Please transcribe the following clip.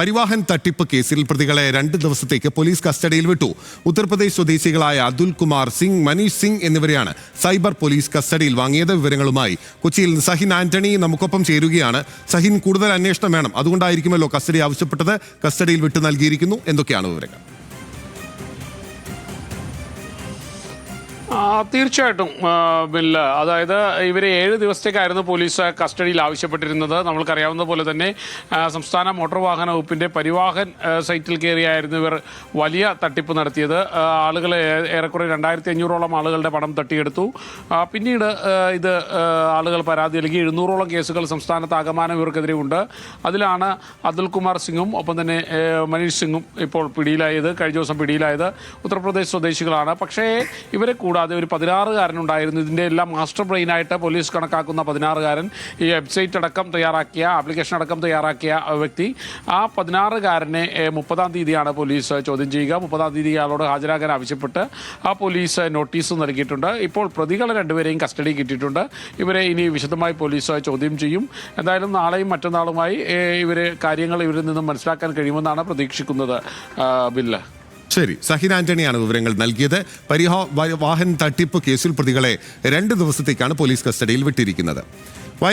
പരിവാഹൻ തട്ടിപ്പ് കേസിൽ പ്രതികളെ 2 ദിവസത്തേക്ക് പോലീസ് കസ്റ്റഡിയിൽ വിട്ടു. ഉത്തർപ്രദേശ് സ്വദേശികളായ അതുൽ കുമാർ സിംഗ്, മനീഷ് സിംഗ് എന്നിവരെയാണ് സൈബർ പോലീസ് കസ്റ്റഡിയിൽ വാങ്ങിയത്. വിവരങ്ങളുമായി കൊച്ചിയിൽ സഹിൻ ആന്റണി നമുക്കൊപ്പം ചേരുകയാണ്. സഹിൻ, കൂടുതൽ അന്വേഷണം വേണം, അതുകൊണ്ടായിരിക്കുമല്ലോ കസ്റ്റഡി ആവശ്യപ്പെട്ടത്. കസ്റ്റഡിയിൽ വിട്ടു നൽകിയിരിക്കുന്നു. എന്തൊക്കെയാണ് വിവരങ്ങൾ? തീർച്ചയായിട്ടും ബില്ല, അതായത് ഇവരെ 7 ദിവസത്തേക്കായിരുന്നു പോലീസ് കസ്റ്റഡിയിൽ ആവശ്യപ്പെട്ടിരുന്നത്. നമ്മൾക്കറിയാവുന്ന പോലെ തന്നെ സംസ്ഥാന മോട്ടോർ വാഹന വകുപ്പിൻ്റെ പരിവാഹൻ സൈറ്റിൽ കയറിയായിരുന്നു ഇവർ വലിയ തട്ടിപ്പ് നടത്തിയത്. ആളുകൾ ഏറെക്കുറെ 2500ഓളം ആളുകളുടെ പണം തട്ടിയെടുത്തു. പിന്നീട് ഇത് ആളുകൾ പരാതി നൽകി. 700ഓളം കേസുകൾ സംസ്ഥാനത്താകമാനം ഇവർക്കെതിരെ ഉണ്ട്. അതിലാണ് അതുൽ കുമാർ സിംഗും ഒപ്പം തന്നെ മനീഷ് സിംഗും ഇപ്പോൾ പിടിയിലായത്. കഴിഞ്ഞ ദിവസം പിടിയിലായത് ഉത്തർപ്രദേശ് സ്വദേശികളാണ്. പക്ഷേ ഇവരെ കൂടാതെ ഒരു 16-കാരനുണ്ടായിരുന്നു. ഇതിൻ്റെ എല്ലാം മാസ്റ്റർ ബ്രെയിനായിട്ട് പോലീസ് കണക്കാക്കുന്ന 16-കാരൻ, ഈ വെബ്സൈറ്റ് അടക്കം തയ്യാറാക്കിയ, ആപ്ലിക്കേഷൻ അടക്കം തയ്യാറാക്കിയ വ്യക്തി. ആ 16-കാരനെ 30-ാം തീയതിയാണ് പോലീസ് ചോദ്യം ചെയ്യുക. 30-ാം തീയതി ആളോട് ഹാജരാകാൻ ആവശ്യപ്പെട്ട് ആ പോലീസ് നോട്ടീസ് നൽകിയിട്ടുണ്ട്. ഇപ്പോൾ പ്രതികളെ 2പേരെയും കസ്റ്റഡി കിട്ടിയിട്ടുണ്ട്. ഇവരെ ഇനി വിശദമായി പോലീസ് ചോദ്യം ചെയ്യും. എന്തായാലും നാളെയും മറ്റന്നാളുമായി കാര്യങ്ങൾ ഇവരിൽ നിന്നും മനസ്സിലാക്കാൻ കഴിയുമെന്നാണ് പ്രതീക്ഷിക്കുന്നത്. ബില്ല. ശരി, സഹിൻ ആന്റണിയാണ് വിവരങ്ങൾ നൽകിയത്. പരിവാഹൻ തട്ടിപ്പ് കേസിൽ പ്രതികളെ 2 ദിവസത്തേക്കാണ് പോലീസ് കസ്റ്റഡിയിൽ വിട്ടിരിക്കുന്നത്.